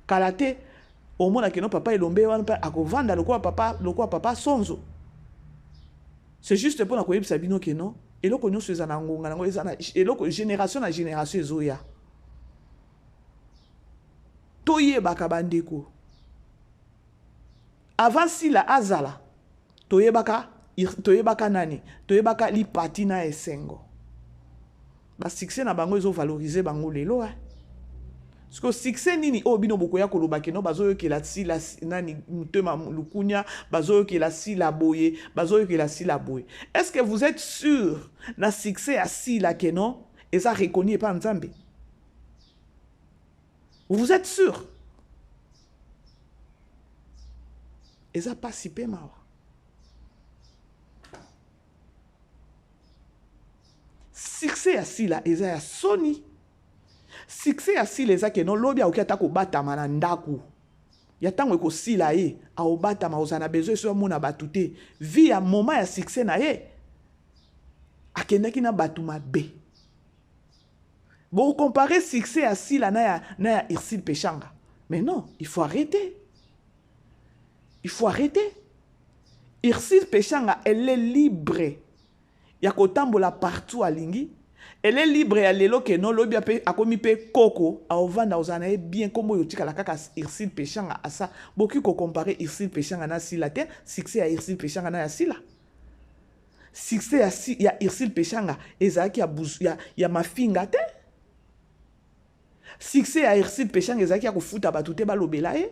kalate au mona que non papa elombe wana pa akovanda lokwa papa sonzo c'est juste pour na ko yebisa bino que non eloko nyonso ezana ngonga nango ezana eloko génération na génération ezoya toyeba ka bandeko. Avant si la azala toyebaka nani toyebaka li parti na esengo ba succès na bango ezo valoriser bango lelo parce que succès nini obino bokoya koloba ke no bazoyo ke la si la nani mutema lukunya bazoyo ke la si la boye bazoyo ke la si la boye. Est-ce que vous êtes sûr na succès à si la ke non et ça reconnu par Nzambe? Vous êtes sûr? Et ça passe si peu mal. Succès à si la eza ya soni. Succès à si les a que non lobi a okata ko batama na ndaku. Ya tango ko si la ye a obatama ozana besoin so mona batute. Vi a moment ya succès na ye. Akenda ki na batuma be. Bon comparer succès à si la na ya Irsil Pechanga. Mais non, il faut arrêter. Il faut arrêter. Irsil Pechanga, elle est libre. Ya kotambola partout à Lingi. Elle est libre à l'élo que non lobi a komi pe koko a ovanda ozana bien comme yotika la kaka Irsil Pechanga à ça. Beaucoup ko comparer Irsil Pechanga na sila te, succès à Irsil Pechanga na ya sila. Succès à si ya Irsil Pechanga ezaki ya mafinga te. Succès à Irsil Pechanga ezaki ya kofuta batute balobela ye.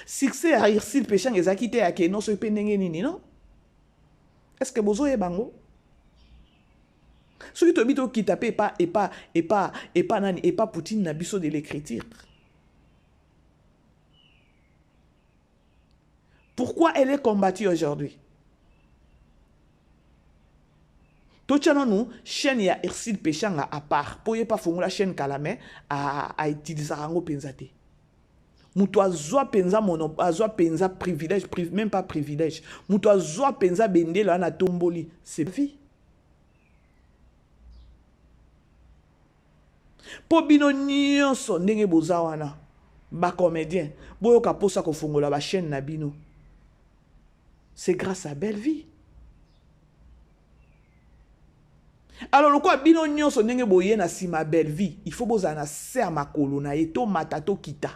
Succès à Irsil Pechanga ezaki te ya ke non so pe ndenge nini non? Est-ce que bozo e bango? Ce qui te dit qui tape et pas nani et pas Poutine na biso de l'écriture. Pourquoi elle est combattue aujourd'hui? Tochano nous chaîne ya Irsil Pechanga à part pour y pas fongula chaîne Kalamé à utiliser rango penzate. Muto azwa penza mono azwa penza privilège même pas privilège. Muto azwa penza bendela na tomboli, c'est vie. Po bino nyonso ndenge boza wana ba comédien boyo ka posa ko fongola ba chaîne na bino. C'est grâce à Belle Vie. Alors le quoi bino nyonso ndenge boye na sima belle vie, il faut boza na ser makolo na ye to matato kita.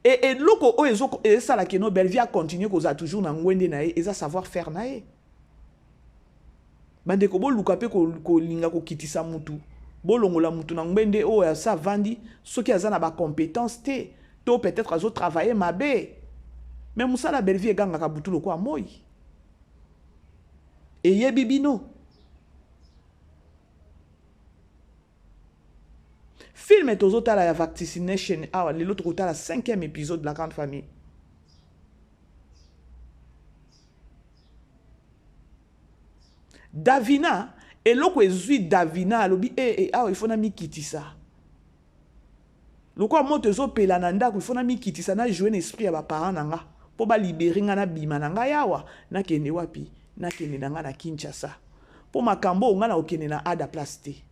Et loko o ezo ça la keno belle vie a continuer koza toujours na ngwende na ye, eza savoir faire na ye. Bande ko bo luka pe ko linga ko kitisa mutu. Bo longola mutu na ngwende o ya sa vandi, soki azana ba compétence te, to peut-être azo travailler mabe. Mais musa la belle vie e ganga ka butu loko amoy. Et ye bibino. Film est aux autres à la vaccination. Ah, l'autre côté à la 5e épisode de la grande famille. Davina, et l'autre est Davina, il faut na kiti ça. Le quoi monte zo pelananda, il faut na kiti ça, na jouer un esprit à ba parents nanga, pour ba libérer na bima nanga yawa, na kende wapi, na kende nanga na Kinshasa. Pour makambo nga na okene na ada plasté.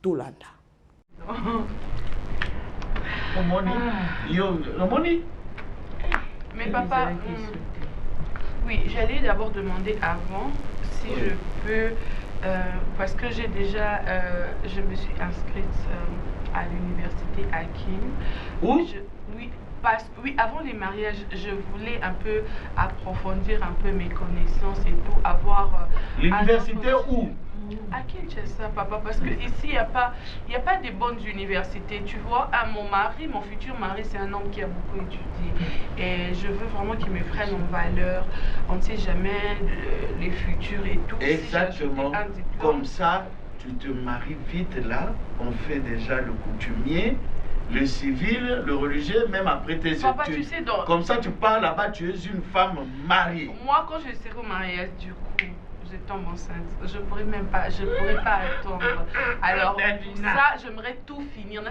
Tolanda. Mais papa, oui, j'allais d'abord demander avant si je peux, parce que j'ai déjà, je me suis inscrite à l'université à Kin. Où? Oui, oui, avant les mariages, je voulais un peu approfondir un peu mes connaissances et tout, avoir... L'université où? À Kinshasa, papa, parce que ici, il n'y a pas de bonnes universités. Tu vois, mon mari, mon futur mari, c'est un homme qui a beaucoup étudié. Et je veux vraiment qu'il me prenne en valeur. On ne sait jamais les futurs et tout. Exactement. Si comme ça, tu te maries vite là. On fait déjà le coutumier, le civil, le religieux, même après tes papa, études. Tu sais, donc, comme ça, tu pars là-bas, tu es une femme mariée. Moi, quand je serai au mariage, du coup, je tombe enceinte. Je pourrais pas attendre. Alors, ça, j'aimerais tout finir.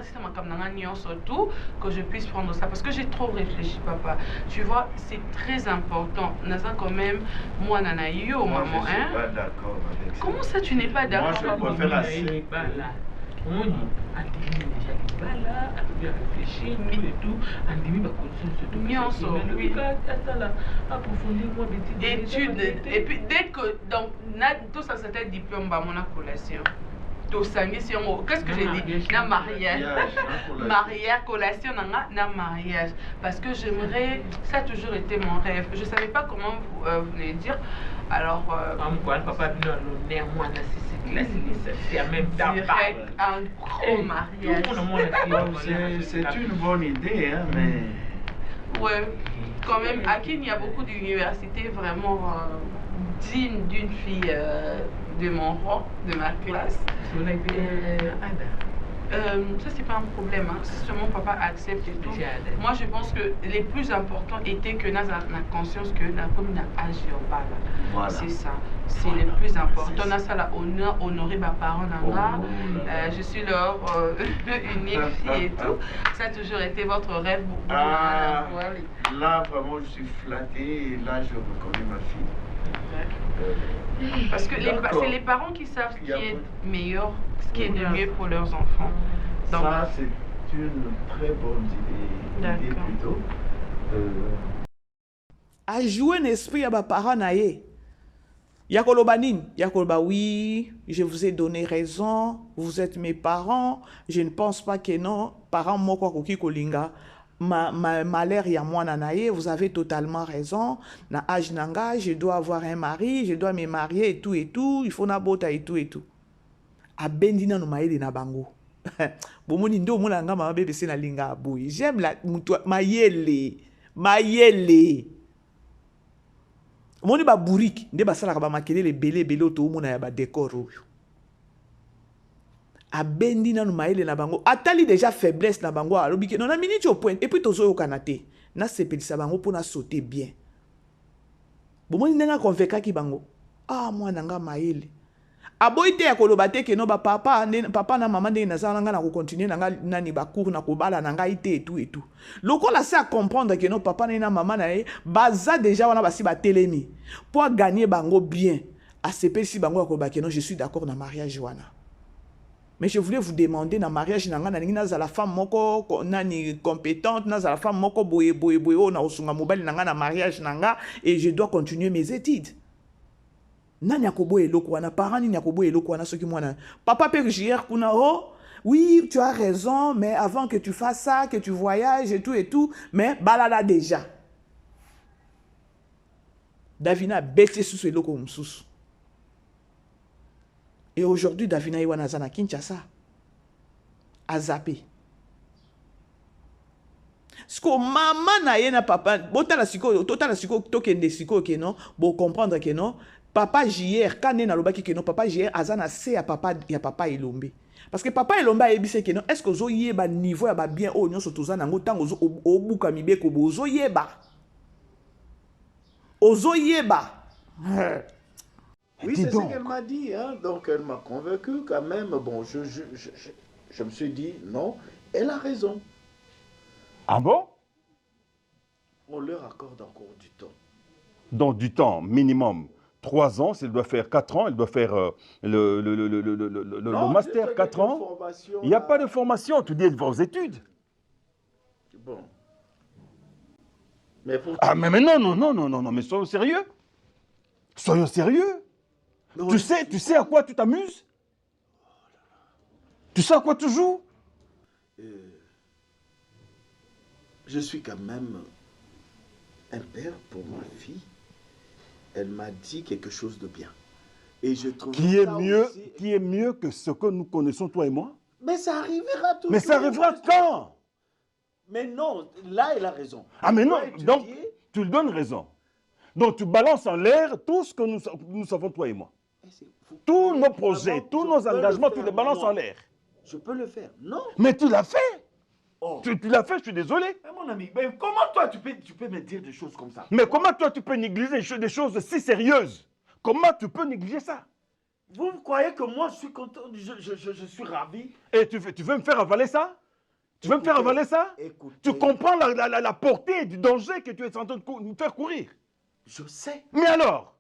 Surtout que je puisse prendre ça. Parce que j'ai trop réfléchi, papa. Tu vois, c'est très important. Nasa quand même, moi, Nanaïo, maman, je suis pas d'accord avec ça. Comment ça, tu n'es pas d'accord? Moi, je préfère la série. On dit, Andimi déjà qui va là, à bien réfléchir, tout et tout. Andimi va continuer ce truc. Oui. Approfondir moi des études. Et puis, dès que, donc, tout ça, c'était diplôme, bah, mon collation. Qu'est-ce que j'ai dit? Na mariage. Mariage, collation, na mariage. Parce que j'aimerais, ça a toujours été mon rêve. Je ne savais pas comment vous voulez dire. Alors, papa, moi, c'est un même temps. Un gros mariage. C'est une bonne idée, hein, mais... Ouais, quand même, à Kin, il y a beaucoup d'universités vraiment dignes d'une fille de mon rang, de ma classe. Ça, c'est pas un problème. Hein. Si seulement papa accepte et tout. Moi, je pense que les plus importants étaient que nous avons conscience que nous avons un âge. Voilà. C'est ça. C'est le plus important. Nous avons honoré mes parents. Je suis leur unique fille et tout. Ça a toujours été votre rêve. Là, vraiment, je suis flatté. Et là, je reconnais ma fille. Parce que c'est les parents qui savent ce qui est meilleur, ce qui est de mieux pour leurs enfants. Donc, ça, c'est une très bonne idée plutôt. À jouer un esprit à mes parents, Yakoloba, oui, je vous ai donné raison, vous êtes mes parents, je ne pense pas que non, parents moko koki kolinga. Malheur ya moi nanaye, vous avez totalement raison. Na âge nanga, je dois avoir un mari, je dois me marier et tout, il faut na bota et tout. A bendina no maele na bango. Bomoni ndo mona nga mama bébé c'est na linga aboui. J'aime la mayele. Moni ba bourrique, nde ba sala ka ba makelele belé to mona ya ba décor oyo. A bendi na maele na bango atali déjà faiblesse na bango alobi ke non na minute au point et puis tozo yo kanate na sepelisa bango pour na sauter bien bomoni ndenga convaincre ki bango mwana nga maele aboite ya koloba te ke no ba papa na mama ndenge na sala nga na ko continuer na nga nani ba cours na ko bala na nga ite et tout lokola ça comprendre que no papa na mama na ye baza déjà wana basi ba telemi pour gagner bango bien a sepelisi bango ko ba ke non je suis d'accord na mariage wana. Mais je voulais vous demander dans le mariage, na la femme moko nani compétente, na la femme moko boye na osunga mobile na mariage nanga et je dois continuer mes études. Nani akobo eloko wana, parent ni akobo eloko wana soki mwana. Papa père JR kuna oh, oui, tu as raison, mais avant que tu fasses ça, que tu voyages et tout, mais balala déjà. Davina bêté sous ce eloko msusu. Et aujourd'hui Davina iwana zana Kinshasa. A zappé. Siko maman na ye na papa, botala siko, totala siko tokende siko ke non, bo comprendre que non, papa JR quand na lobaki que non, papa JR azana se ya papa Elombe. Parce que papa Elombe a ebise que non, est-ce que zo yeba niveau ya ba bien o nyonso tozana ngo tango zo obuka mibeko bo zo yeba. Ozo yeba. Oui, c'est ce qu'elle m'a dit, hein. Donc elle m'a convaincu quand même. Bon, je me suis dit, non, elle a raison. Ah bon? On leur accorde encore du temps. Donc du temps, minimum. 3 ans, elle doit faire 4 ans, elle doit faire le master 4 ans. Il n'y a pas de formation, tu dis vos études. Bon. Mais pour... Ah mais non, mais soyons sérieux. Soyons sérieux. Non, tu sais à quoi tu t'amuses? Tu sais à quoi tu joues? Je suis quand même un père pour ma fille. Elle m'a dit quelque chose de bien. Et je trouve qui est mieux que ce que nous connaissons, toi et moi? Mais ça arrivera toujours. Mais ça arrivera quand? Mais non, là, elle a raison. Ah mais non, donc tu lui donnes raison. Donc tu balances en l'air tout ce que nous savons, toi et moi. Tous nos projets, tous nos engagements, tu les balances en l'air. Je peux le faire, non? Mais tu l'as fait. Oh. Tu l'as fait, je suis désolé. Mais mon ami, mais comment toi tu peux me dire des choses comme ça? Mais comment toi tu peux négliger des choses si sérieuses? Comment tu peux négliger ça? Vous croyez que moi je suis content, je suis ravi? Et tu veux me faire avaler ça? Tu veux me faire avaler ça? Écoutez, tu comprends la portée du danger que tu es en train de nous faire courir? Je sais. Mais alors?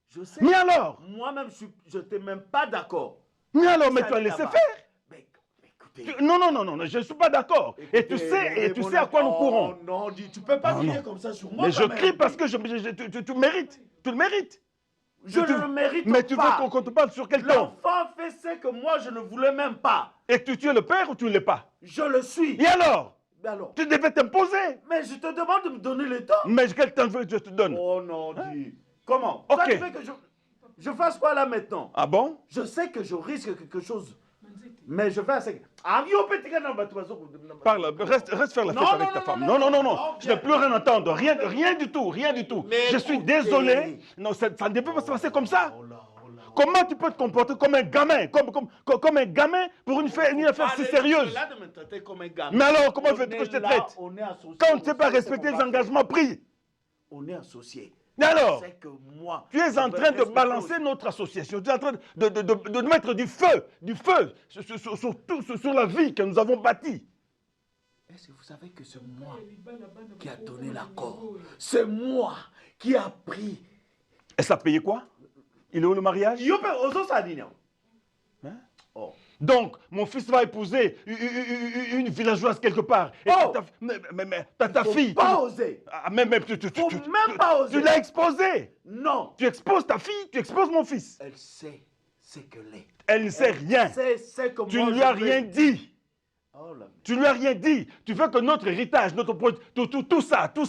Je sais. Mais alors? Moi-même, je n'étais même pas d'accord. Mais alors, mais tu as laissé faire? Mais écoutez. Non, je ne suis pas d'accord. Et tu sais à quoi nous courons. Non, tu ne peux pas crier comme ça sur moi. Mais je crie parce que tu mérites. Tu le mérites. Je ne le mérite pas. Mais tu veux qu'on te parle sur quel ton? L'enfant fait ce que moi je ne voulais même pas. Et tu es le père ou tu ne l'es pas? Je le suis. Et alors? Mais alors? Tu devais t'imposer. Mais je te demande de me donner le temps. Mais quel temps veux-tu que je te donne? Oh non, dis. Comment? Ok. Toi, tu veux que je fasse quoi là maintenant? Ah bon? Je sais que je risque quelque chose. Mais je fais assez. Parle, reste faire la fête avec ta femme. Non. Je n'ai plus rien à entendre. Rien du tout. Mais je suis désolé. Non, ça ne peut pas se passer comme ça. Comment tu peux te comporter comme un gamin, comme un gamin pour une affaire si sérieuse? Mais alors, comment veux-tu que je te traite? Quand on ne sait pas respecter les engagements pris. On est associés. Mais alors, tu es en train de balancer notre association. Tu es en train de mettre du feu sur la vie que nous avons bâtie. Est-ce que vous savez que c'est moi qui a donné l'accord? C'est moi qui a pris. Et ça a payé quoi? Il est où le mariage? Hein? Oh. Donc, mon fils va épouser une villageoise quelque part. Et ta fille... Pas oser. Ah, même pas oser. Tu l'as exposée. Non. Tu exposes ta fille, tu exposes mon fils. Elle sait ce qu'elle est. Elle ne sait rien. Tu ne lui as rien dit. Tu ne lui as rien dit. Tu veux que notre héritage, tout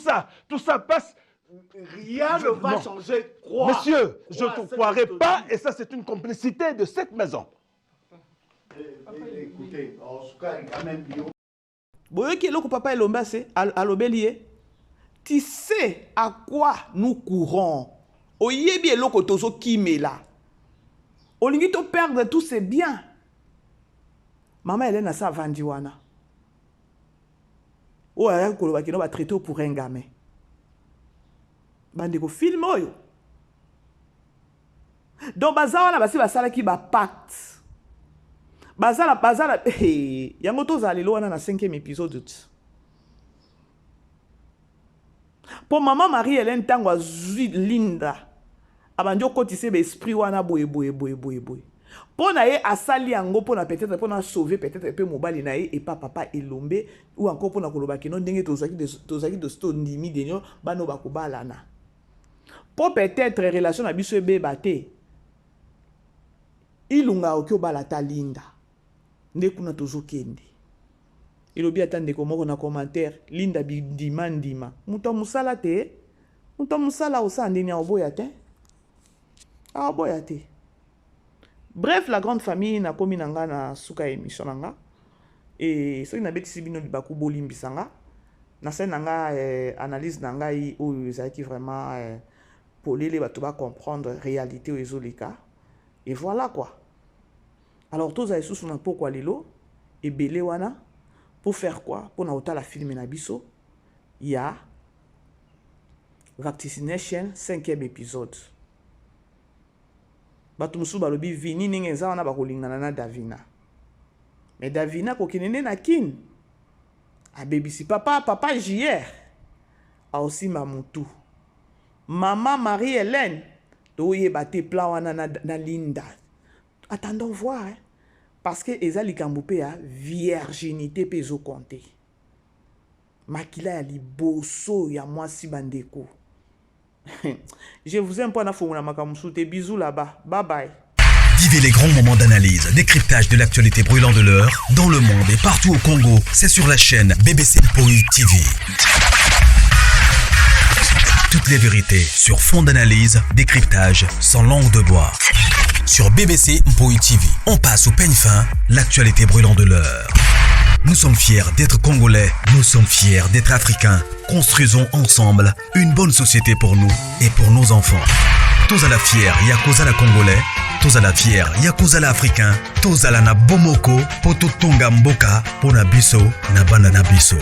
ça passe... Rien ne va changer. Crois. Monsieur, je ne te croirai pas et ça c'est une complicité de cette maison. Écoutez, en tout cas, quand même, Boyoki eloko papa Elombe se alobeli ye. Tu sais à quoi nous courons. Oyebi eloko tozo kimela. Olingi to perdre tous ces biens. Maman Hélène a ça vandi wana. O aya koloba kino ba traiter pour un gamin. Bande ko film oyo. Donc baza wana basi basala ki ba pacte. Bazala, yango tozali lo wana na 5e épisode. Pour maman Marie-Hélène tango azui linda. Abandi okotise be esprit wana boye. Pour na ye asali yango pour na peut-être pour na sauver peut-être peu mobali na ye et pas papa Elombe ou encore pour na koloba kino ndenge tozaki de sto ndimi denyo bano bakobalana. Pour peut-être relation na biso ebeba te. ilunga oki obala ta Linda nde kuna tozokende elobi ata ndeko moko na commentaire Linda bindima ndima muto musala te muto musala osa ndeni oboya te aboya te. Bref, la grande famille na komi nanga na suka émission nanga et soki na betisi bino libaku bolimbisanga na scène nanga analyse nanga yi oyo ezalaki vraiment polele bato ba comprendre réalité oyo ezoleka et voilà quoi. Alors tous les sous na pokwa lelo ebele wana pour faire quoi? Pour na otala film na biso il y a Vaccination 5e épisode. Bato musu balobi vini ninge eza wana bakolingana na Davina. Mais Davina kokinene na kin. Abebisi papa JR. A aussi Mamutu. Maman Marie-Hélène. Toye bate pla wana na Linda. Attendons voir. Hein? Parce que eza likambo pe ya virginité pe zo compter. Makila ya liboso ya mwasi bandeko. Je vous aime pour la fourre makamusute. Bisous là-bas. Bye bye. Vivez les grands moments d'analyse, décryptage de l'actualité brûlante de l'heure, dans le monde et partout au Congo. C'est sur la chaîne BBC Mpoï TV. Toutes les vérités sur fond d'analyse, décryptage sans langue de bois. Sur BBC Mpoï TV, on passe au peigne fin, l'actualité brûlante de l'heure. Nous sommes fiers d'être Congolais, nous sommes fiers d'être Africains. Construisons ensemble une bonne société pour nous et pour nos enfants. Tous à la fière, Yakoza la Congolais. Tous à la fière, Yakoza la Africain. Tous à la na Bomoko, Poto Tonga Mboka, Pona Biso, na Banda na Biso.